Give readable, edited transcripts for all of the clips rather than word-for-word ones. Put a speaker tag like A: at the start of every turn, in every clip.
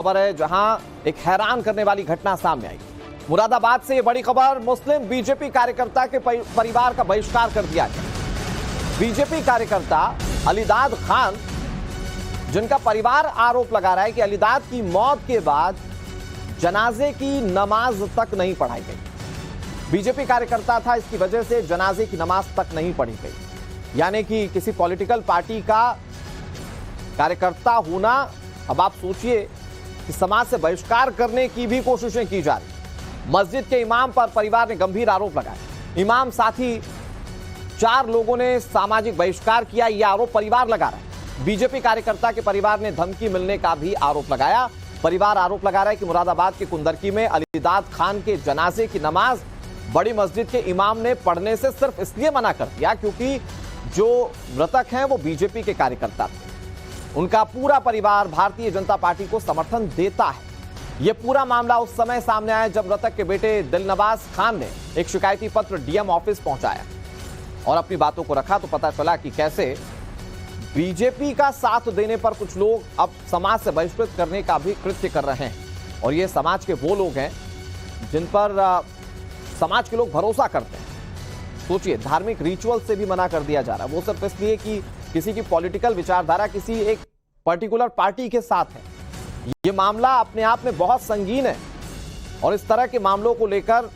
A: खबर है जहां एक हैरान करने वाली घटना सामने आई। मुरादाबाद से ये बड़ी खबर, मुस्लिम बीजेपी कार्यकर्ता के परिवार का बहिष्कार कर दिया गया। बीजेपी कार्यकर्ता अलीदाद खान, जिनका परिवार आरोप लगा रहा है कि अलीदाद की मौत के बाद जनाजे की नमाज तक नहीं पढ़ाई गई। बीजेपी कार्यकर्ता था, इसकी वजह से जनाजे की नमाज तक नहीं पढ़ी गई। यानी कि किसी पॉलिटिकल पार्टी का कार्यकर्ता होना, अब आप सोचिए कि समाज से बहिष्कार करने की भी कोशिशें की जा रही। मस्जिद के इमाम पर परिवार ने गंभीर आरोप लगाया। इमाम साथी 4 लोगों ने सामाजिक बहिष्कार किया, यह आरोप परिवार लगा रहा है। बीजेपी कार्यकर्ता के परिवार ने धमकी मिलने का भी आरोप लगाया। परिवार आरोप लगा रहा है कि मुरादाबाद के कुंदरकी में अलीदाद खान के जनाजे की नमाज बड़ी मस्जिद के इमाम ने पढ़ने से सिर्फ इसलिए मना कर दिया क्योंकि जो मृतक हैं वो बीजेपी के कार्यकर्ता थे। उनका पूरा परिवार भारतीय जनता पार्टी को समर्थन देता है। यह पूरा मामला उस समय सामने आया जब मृतक के बेटे दिलनवाज खान ने एक शिकायती पत्र डीएम ऑफिस पहुंचाया और अपनी बातों को रखा, तो पता चला कि कैसे बीजेपी का साथ देने पर कुछ लोग अब समाज से बहिष्कृत करने का भी कृत्य कर रहे हैं। और ये समाज के वो लोग हैं जिन पर समाज के लोग भरोसा करते हैं। सोचिए, धार्मिक रिचुअल से भी मना कर दिया जा रहा है, वो सिर्फ इसलिए कि किसी की पॉलिटिकल विचारधारा किसी एक पर्टिकुलर पार्टी के साथ है। यह मामला अपने आप में बहुत संगीन है और इस तरह के मामलों को लेकर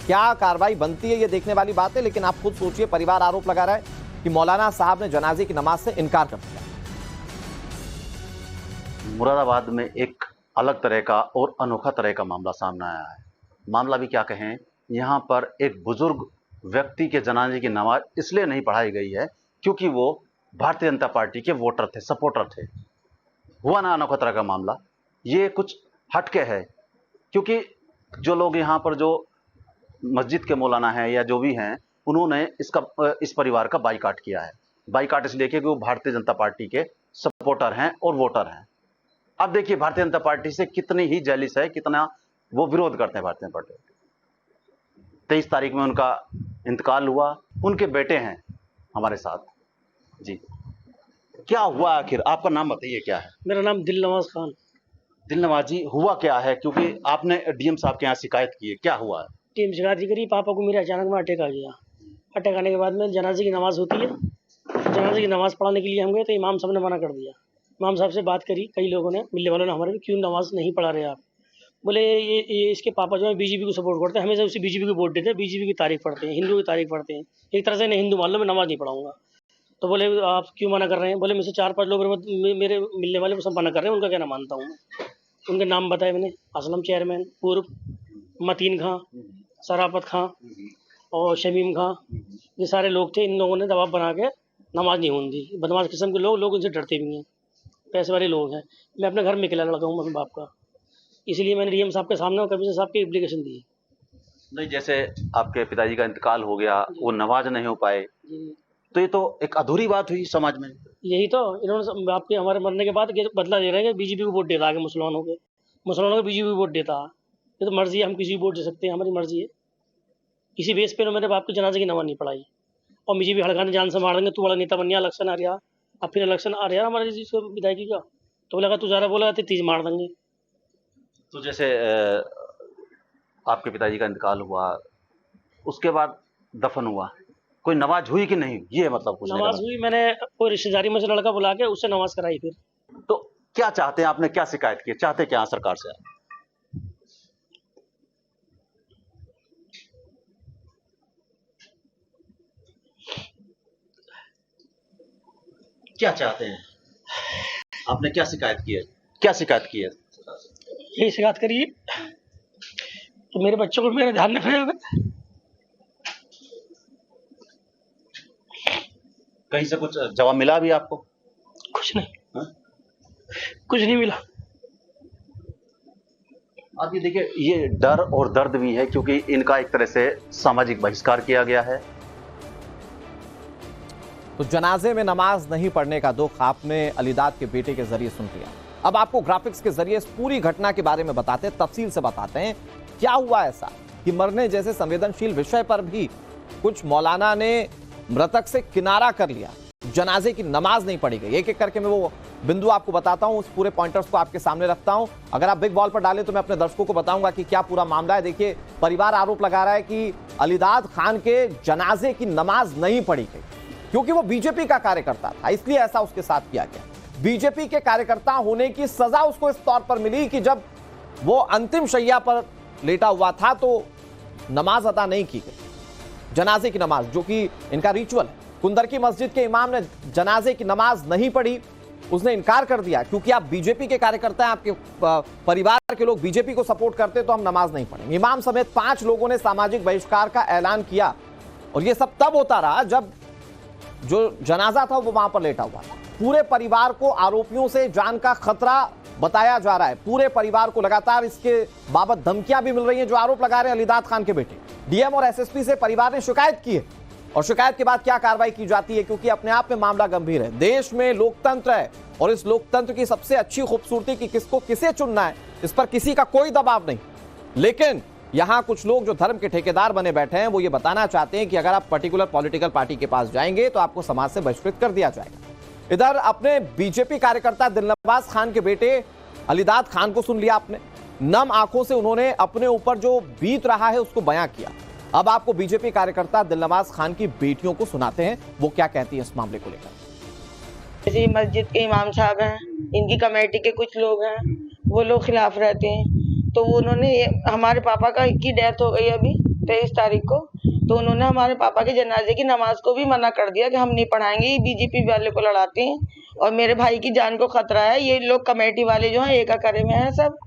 A: क्या कार्रवाई बनती है, यह देखने वाली बात है। लेकिन आप खुद सोचिए, परिवार आरोप लगा रहा है कि मौलाना साहब ने जनाजे की नमाज से इनकार कर दिया।
B: मुरादाबाद में एक अलग तरह का और अनोखा तरह का मामला सामने आया है। मामला भी क्या कहें, यहां पर एक बुजुर्ग व्यक्ति के जनाजे की नमाज इसलिए नहीं पढ़ाई गई है क्योंकि वो भारतीय जनता पार्टी के वोटर थे, सपोर्टर थे। हुआ ना अनोखा तरह का मामला, ये कुछ हटके है क्योंकि जो लोग यहाँ पर जो मस्जिद के मौलाना हैं या जो भी हैं, उन्होंने इस परिवार का बाइकाट किया है। बाइकाट इसलिए कि वो भारतीय जनता पार्टी के सपोर्टर हैं और वोटर हैं। अब देखिए भारतीय जनता पार्टी से कितनी ही जेलिस है, कितना वो विरोध करते हैं भारतीय जनता पार्टी। 23 तारीख में उनका इंतकाल हुआ, उनके बेटे हैं हमारे साथ। जी, क्या हुआ आखिर? आपका नाम बताइए, क्या है?
C: मेरा नाम दिलनवाज खान।
B: दिलनवाज जी, हुआ क्या है? क्योंकि आपने डीएम साहब के यहाँ शिकायत की है, क्या हुआ है?
C: टीम शिकायत करी, पापा को मेरे अचानक में अटैक आ गया। अटैक आने के बाद में जनाजे की नमाज होती है, जनाजे की नमाज पढ़ाने के लिए हम गए तो इमाम साहब ने मना कर दिया। इमाम साहब से बात करी, कई लोगों ने, मिलने वालों ने हमारे, क्यों नमाज नहीं पढ़ा रहे आप? बोले ये इसके पापा जो है बीजेपी को सपोर्ट करते हैं, हमेशा उसी बीजेपी को वोट देते हैं, बीजेपी की तारीफ पढ़ते हैं, हिंदू की तारीफ पढ़ते हैं। एक तरह से इन्हें हिंदू मान लो, मैं नमाज नहीं पढ़ाऊंगा। तो बोले आप क्यों मना कर रहे हैं? बोले मुझसे 4-5 लोग मेरे मिलने वाले वो सब मना कर रहे हैं, उनका कहना मानता हूँ। उनके नाम बताए मैंने, असलम चेयरमैन, पूर्व मतीन खां, सराफत खां और शमीम खां, ये सारे लोग थे। इन लोगों ने दबाव बना के नमाज नहीं होने दी। बदमाश किस्म के लोग उनसे डरते भी हैं, पैसे वाले लोग हैं। मैं अपने घर में अकेला लड़का हूँ अपने बाप का, इसलिए मैंने डीएम साहब के सामने और कमिश्नर साहब की एप्लीकेशन दी।
B: नहीं, जैसे आपके पिताजी का इंतकाल हो गया, वो नमाज नहीं हो पाए, तो ये तो एक अधूरी बात हुई समाज में।
C: यही तो इन्होंने आपके हमारे मरने के बाद बदला दे रहे हैं, बीजेपी को वोट देता आगे मुसलमानों को बीजेपी को वोट देता। ये तो मर्जी है, हम किसी को वोट दे सकते हैं, हमारी मर्जी है। किसी बेस पे मेरे बाप की जनाजे की नमाज नहीं पढ़ाई और मुझे भी हड़काने जान से मार देंगे, तू बड़ा नेता बन गया, इलेक्शन आ रहा, अब फिर इलेक्शन आ रहा हमारे विधायकी का, तो लगा तू ज़्यादा बोला तो तीज मार देंगे।
B: तो जैसे आपके पिताजी का इंतकाल हुआ, उसके बाद दफन हुआ, कोई नमाज हुई कि नहीं? ये मतलब कुछ
C: नमाज हुई, मैंने कोई रिश्तेदारी में से लड़का बुला के उससे नमाज कराई। फिर
B: तो क्या चाहते हैं, आपने क्या शिकायत की, चाहते क्या सरकार से? क्या चाहते हैं? आपने क्या शिकायत की है? क्या शिकायत की है?
C: यही शिकायत करिए कि मेरे बच्चों को मेरे ध्यान में
B: कहीं से कुछ जवाब मिला भी आपको?
C: कुछ नहीं। हा? कुछ नहीं मिला।
B: आप ये देखिए, ये डर और दर्द भी है क्योंकि इनका एक तरह से सामाजिक बहिष्कार किया गया है।
A: तो जनाजे में नमाज नहीं पढ़ने का दुख आपने अलीदाद के बेटे के जरिए सुन लिया। अब आपको ग्राफिक्स के जरिए इस पूरी घटना के बारे में बताते हैं, तफसील से बताते हैं क्या हुआ ऐसा कि मरने जैसे संवेदनशील विषय पर भी कुछ मौलाना ने मृतक से किनारा कर लिया, जनाजे की नमाज नहीं पढ़ी गई। एक एक करके मैं वो बिंदु आपको बताता हूं, उस पूरे पॉइंटर्स को आपके सामने रखता हूं। अगर आप बिग बॉल पर डालें तो मैं अपने दर्शकों को बताऊंगा कि क्या पूरा मामला है। देखिए, परिवार आरोप लगा रहा है कि अलीदाद खान के जनाजे की नमाज नहीं पढ़ी गई क्योंकि वो बीजेपी का कार्यकर्ता था, इसलिए ऐसा उसके साथ किया गया। बीजेपी के कार्यकर्ता होने की सजा उसको इस तौर पर मिली कि जब वो अंतिम शैया पर लेटा हुआ था तो नमाज अदा नहीं की गई, जनाजे की नमाज, जो कि इनका रिचुअल है। कुंदर की मस्जिद के इमाम ने जनाजे की नमाज नहीं पढ़ी, उसने इनकार कर दिया क्योंकि आप बीजेपी के कार्यकर्ता हैं, आपके परिवार के लोग बीजेपी को सपोर्ट करते तो हम नमाज नहीं पढ़ेंगे। इमाम समेत 5 लोगों ने सामाजिक बहिष्कार का ऐलान किया और यह सब तब होता रहा जब जो जनाजा था वो वहां पर लेटा हुआ था। पूरे परिवार को आरोपियों से जान का खतरा बताया जा रहा है। पूरे परिवार को लगातार इसके बाबत धमकियां भी मिल रही हैं जो आरोप लगा रहे हैं अलीदाद खान के बेटे। डीएम और एसएसपी से परिवार ने शिकायत की है और शिकायत के बाद क्या कार्रवाई की जाती है, क्योंकि अपने आप में मामला गंभीर है। देश में लोकतंत्र है और इस लोकतंत्र की सबसे अच्छी खूबसूरती कि किसको किसे चुनना है इस पर किसी का कोई दबाव नहीं। लेकिन यहां कुछ लोग जो धर्म के ठेकेदार बने बैठे हैं वो ये बताना चाहते हैं कि अगर आप पर्टिकुलर पॉलिटिकल पार्टी के पास जाएंगे तो आपको समाज से बहिष्कृत कर दिया जाएगा। इधर अपने बीजेपी कार्यकर्ता दिलनवाज खान के बेटे अलीदाद खान को सुन लिया आपने। नम आंखों से उन्होंने अपने ऊपर जो बीत रहा है उसको बयां किया। अब आपको बीजेपी कार्यकर्ता दिलनवाज खान की बेटियों को सुनाते हैं वो क्या कहती है इस मामले को लेकर।
D: जैसे मस्जिद के इमाम साहब हैं, इनकी कमेटी के कुछ लोग हैं, वो लोग खिलाफ रहते हैं। तो उन्होंने हमारे पापा की डेथ हो गई अभी 23 तारीख को, तो उन्होंने हमारे पापा के जनाजे की नमाज को भी मना कर दिया कि हम नहीं पढ़ाएंगे, ये बीजेपी वाले को लड़ाते हैं और मेरे भाई की जान को खतरा है। ये लोग कमेटी वाले जो हैं एक करे में हैं सब,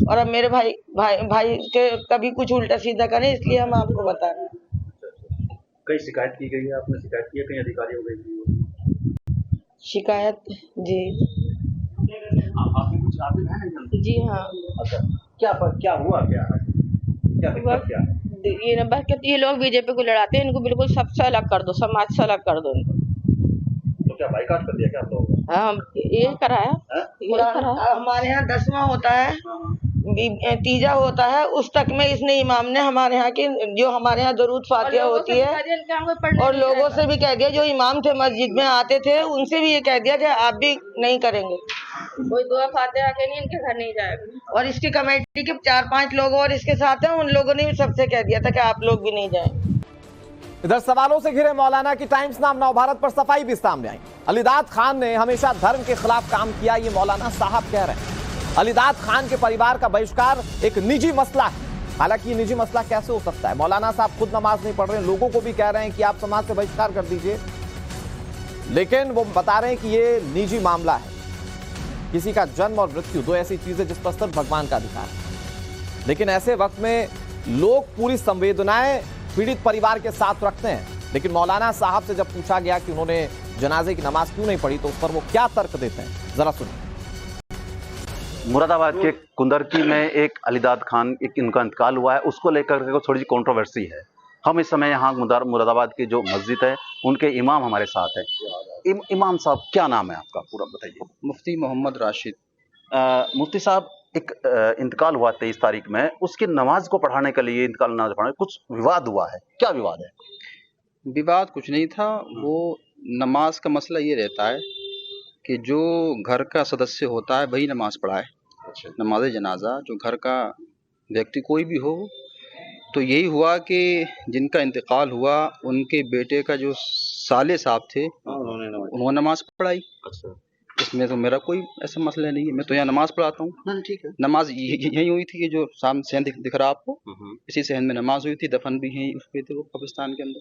D: और अब मेरे भाई के कभी कुछ उल्टा सीधा करें, इसलिए हम आपको बता रहे हैं।
B: कई शिकायत की गई है, आपने शिकायत की है, कई अधिकारी हो गई
D: शिकायत? जी
B: आपकी कुछ आदमी है?
D: जी हाँ।
B: अच्छा, क्या हुआ क्या दिक्कत क्या है?
D: ये नंबर कहती ये लोग बीजेपी को लड़ाते हैं, इनको बिल्कुल सबसे अलग कर दो, समाज से अलग कर दो इनको।
B: तो क्या बाइकाट कर दिया क्या आप लोगों ने?
D: हाँ, ये कराया। हमारे यहाँ 10वां होता है, तीजा होता है, उस तक में इसने इमाम ने हमारे यहाँ की जो हमारे यहाँ दरूद फातिहा होती है और लोगों से भी कह दिया, जो इमाम थे मस्जिद में आते थे उनसे भी ये कह दिया कि आप भी नहीं करेंगे, कोई दुआ फातिहा के नहीं इनके घर नहीं जाएगा। और इसकी कमेटी के 4-5 लोग और इसके साथ हैं, उन लोगों ने भी सबसे कह दिया था कि आप लोग भी नहीं जाएं।
A: इधर सवालों से घिरे मौलाना की टाइम्स नाम नवभारत पर सफाई भी सामने आई। अलीदाद खान ने हमेशा धर्म के खिलाफ काम किया, ये मौलाना साहब कह रहे हैं। अलीदाद खान के परिवार का बहिष्कार एक निजी मसला है। हालांकि ये निजी मसला कैसे हो सकता है? मौलाना साहब खुद नमाज नहीं पढ़ रहे हैं, लोगों को भी कह रहे हैं कि आप समाज से बहिष्कार कर दीजिए, लेकिन वो बता रहे हैं कि ये निजी मामला है। किसी का जन्म और मृत्यु दो ऐसी चीजें जिस पर सिर्फ भगवान का अधिकार है। लेकिन ऐसे वक्त में लोग पूरी संवेदनाएं पीड़ित परिवार के साथ रखते हैं। लेकिन मौलाना साहब से जब पूछा गया कि उन्होंने जनाजे की नमाज क्यों नहीं पढ़ी तो उस पर वो क्या तर्क देते हैं, जरा सुनिए।
B: मुरादाबाद के कुंदरकी में एक अलीदाद खान इनका इंतकाल हुआ है, उसको लेकर के थोड़ी सी कंट्रोवर्सी है। हम इस समय यहाँ मुरादाबाद की जो मस्जिद है उनके इमाम हमारे साथ है। इमाम साहब, क्या नाम है आपका, पूरा बताइए।
E: मुफ्ती मोहम्मद राशिद।
B: मुफ्ती साहब, एक इंतकाल हुआ 23 तारीख में, उसकी नमाज को पढ़ाने के लिए इंतकाल नमाज पढ़ाने कुछ विवाद हुआ है, क्या विवाद है?
E: विवाद कुछ नहीं था, वो नमाज का मसला ये रहता है कि जो घर का सदस्य होता है वही नमाज पढ़ाए।
B: अच्छा।
E: नमाज जनाजा जो घर का व्यक्ति कोई भी हो, तो यही हुआ कि जिनका इंतकाल हुआ उनके बेटे का जो साले साहब थे उन्होंने नमाज पढ़ाई।
B: अच्छा।
E: इसमें तो मेरा कोई ऐसा मसला नहीं है, मैं तो यहाँ नमाज पढ़ाता हूँ।
B: ठीक है।
E: नमाज यही हुई थी कि जो सामने सहन दिख रहा आपको, इसी सहन में नमाज हुई थी, दफन भी यहीं हुए थे वो कब्रिस्तान के अंदर।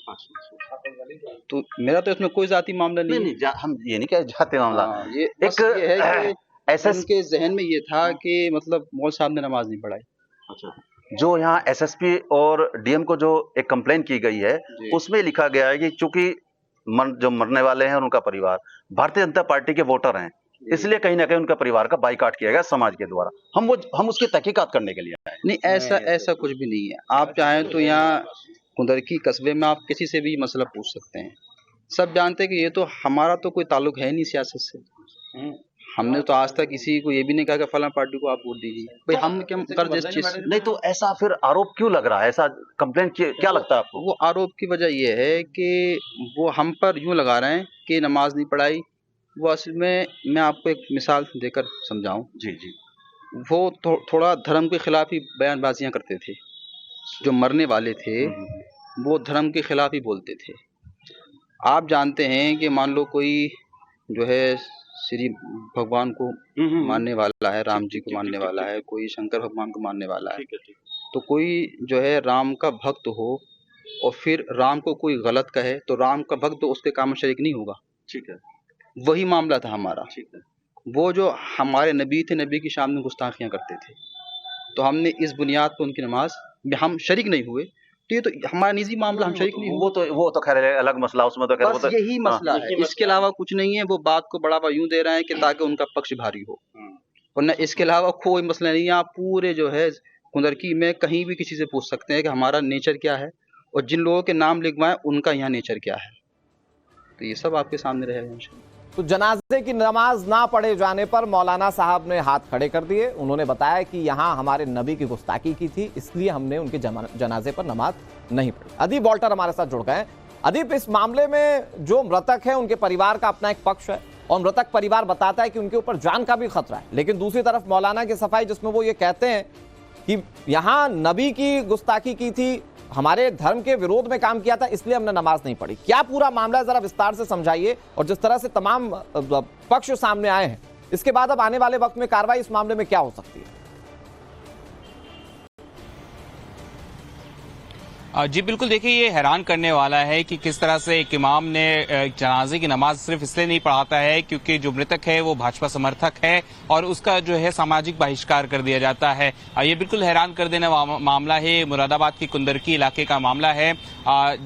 E: तो मेरा तो इसमें कोई जाती मामला नहीं है।
B: हम ये नहीं कह जाते मामला।
E: ये है कि ऐसा उनके जहन में ये था कि मतलब मौल साहब ने नमाज नहीं पढ़ाई।
B: अच्छा। जो यहाँ एसएसपी और डीएम को जो एक कंप्लेन की गई है उसमें लिखा गया है कि चूंकि जो मरने वाले हैं और उनका परिवार भारतीय जनता पार्टी के वोटर हैं, इसलिए कहीं ना कहीं उनका परिवार का बाइकाट किया गया समाज के द्वारा। हम उसकी तहकीकात करने के लिए आए।
E: नहीं, ऐसा कुछ भी नहीं है। आप चाहें तो यहाँ कुंदरकी कस्बे में आप किसी से भी मसला पूछ सकते हैं। सब जानते हैं कि ये तो हमारा तो कोई ताल्लुक है नहीं सियासत से। हमने तो आज तक किसी को ये भी नहीं कहा कि फलां पार्टी को आप वोट दीजिए। भाई हम क्या कर जिस चीज से
B: नहीं, तो ऐसा फिर आरोप क्यों लग रहा है? ऐसा कंप्लेंट क्या लगता है आपको?
E: वो आरोप की वजह ये है कि वो हम पर यूं लगा रहे हैं कि नमाज नहीं पढ़ाई वो असल में मैं आपको एक मिसाल देकर समझाऊं।
B: जी जी।
E: वो थोड़ा धर्म के खिलाफ ही बयानबाजियां करते थे। जो मरने वाले थे वो धर्म के खिलाफ ही बोलते थे। आप जानते हैं कि मान लो कोई जो है श्री भगवान को मानने वाला है, राम जी को मानने वाला है, कोई शंकर भगवान को मानने वाला है, तो कोई जो है राम का भक्त हो और फिर राम को कोई गलत कहे तो राम का भक्त तो उसके काम में शरीक नहीं होगा।
B: ठीक है।
E: वही मामला था हमारा।
B: ठीक है।
E: वो जो हमारे नबी थे, नबी की शान में गुस्ताखियां करते थे, तो हमने इस बुनियाद पर उनकी नमाज में हम शरीक नहीं हुए। तो ये तो हमारा निजी मामला, हम शरीक नहीं हुए।
B: वो तो खैर अलग मसला, उसमें तो
E: बस यही मसला है, इसके अलावा कुछ नहीं है। वो बात को बढ़ावा यूं दे रहे हैं कि ताकि उनका पक्ष भारी हो, वरना इसके अलावा कोई मसला नहीं है। आप पूरे जो है कुंदरकी में कहीं भी किसी से पूछ सकते हैं कि हमारा नेचर क्या है और जिन लोगों के नाम लिखवाएं उनका यहाँ नेचर क्या है, तो ये सब आपके सामने रहेगा।
A: तो जनाजे की नमाज ना पढ़े जाने पर मौलाना साहब ने हाथ खड़े कर दिए। उन्होंने बताया कि यहां हमारे नबी की गुस्ताखी की थी, इसलिए हमने उनके जनाजे पर नमाज नहीं पढ़ी। अदीप वॉल्टर हमारे साथ जुड़ गए। अदीप, इस मामले में जो मृतक है उनके परिवार का अपना एक पक्ष है और मृतक परिवार बताता है कि उनके ऊपर जान का भी खतरा है, लेकिन दूसरी तरफ मौलाना की सफाई जिसमें वो ये कहते हैं कि यहां नबी की गुस्ताखी की थी, हमारे धर्म के विरोध में काम किया था, इसलिए हमने नमाज नहीं पढ़ी। क्या पूरा मामला है, जरा विस्तार से समझाइए। और जिस तरह से तमाम पक्ष सामने आए हैं, इसके बाद अब आने वाले वक्त में कार्रवाई इस मामले में क्या हो सकती है?
F: जी बिल्कुल, देखिए ये हैरान करने वाला है कि किस तरह से एक इमाम ने जनाजे की नमाज सिर्फ इसलिए नहीं पढ़ाता है क्योंकि जो मृतक है वो भाजपा समर्थक है और उसका जो है सामाजिक बहिष्कार कर दिया जाता है। ये बिल्कुल हैरान कर देने मामला है। मुरादाबाद के कुंदरकी इलाके का मामला है।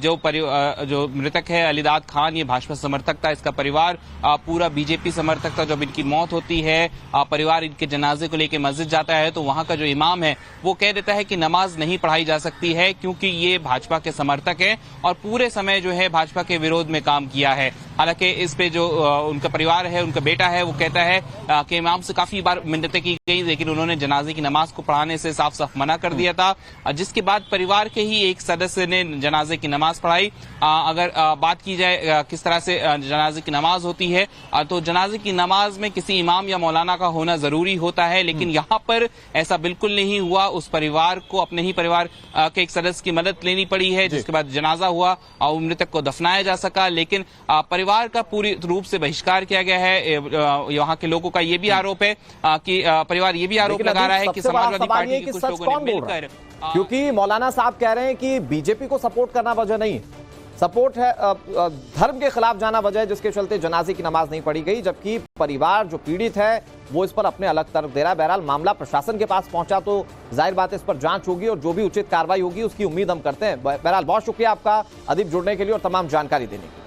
F: जो मृतक है अलीदाद खान, ये भाजपा समर्थक था, इसका परिवार पूरा बीजेपी समर्थक था। जब इनकी मौत होती है, परिवार इनके जनाजे को लेकर मस्जिद जाता है तो वहां का जो इमाम है वो कह देता है कि नमाज नहीं पढ़ाई जा सकती है क्योंकि ये भाजपा के समर्थक हैं और पूरे समय जो है भाजपा के विरोध में काम किया है। हालांकि इस पे जो उनका परिवार है, उनका बेटा है, वो कहता है कि इमाम से काफी बार मिन्नतें की गई लेकिन उन्होंने जनाजे की नमाज को पढ़ाने से साफ साफ मना कर दिया था, जिसके बाद परिवार के ही एक सदस्य ने जनाजे की नमाज पढ़ाई। अगर बात की जाए किस तरह से जनाजे की नमाज होती है, तो जनाजे की नमाज में किसी इमाम या मौलाना का होना जरूरी होता है, लेकिन यहाँ पर ऐसा बिल्कुल नहीं हुआ। उस परिवार को अपने ही परिवार के एक सदस्य की मदद लेनी पड़ी है, जिसके बाद जनाजा हुआ और मृतक को दफनाया जा सका, लेकिन परिवार का पूरी रूप से बहिष्कार किया गया है। यहाँ के लोगों का ये भी आरोप है कि परिवार ये भी आरोप लगा रहा है कि समाजवादी पार्टी के कुछ लोगों ने मिलकर,
A: क्योंकि मौलाना साहब कह रहे हैं कि बीजेपी को सपोर्ट करना वजह नहीं, सपोर्ट है धर्म के खिलाफ जाना वजह है जिसके चलते जनाजे की नमाज नहीं पढ़ी गई, जबकि परिवार जो पीड़ित है वो इस पर अपने अलग तरफ दे रहा है। बहरहाल मामला प्रशासन के पास पहुंचा तो जाहिर बात है इस पर जांच होगी और जो भी उचित कार्रवाई होगी उसकी उम्मीद हम करते हैं। बहरहाल बहुत शुक्रिया आपका अदीप जुड़ने के लिए और तमाम जानकारी देने के लिए।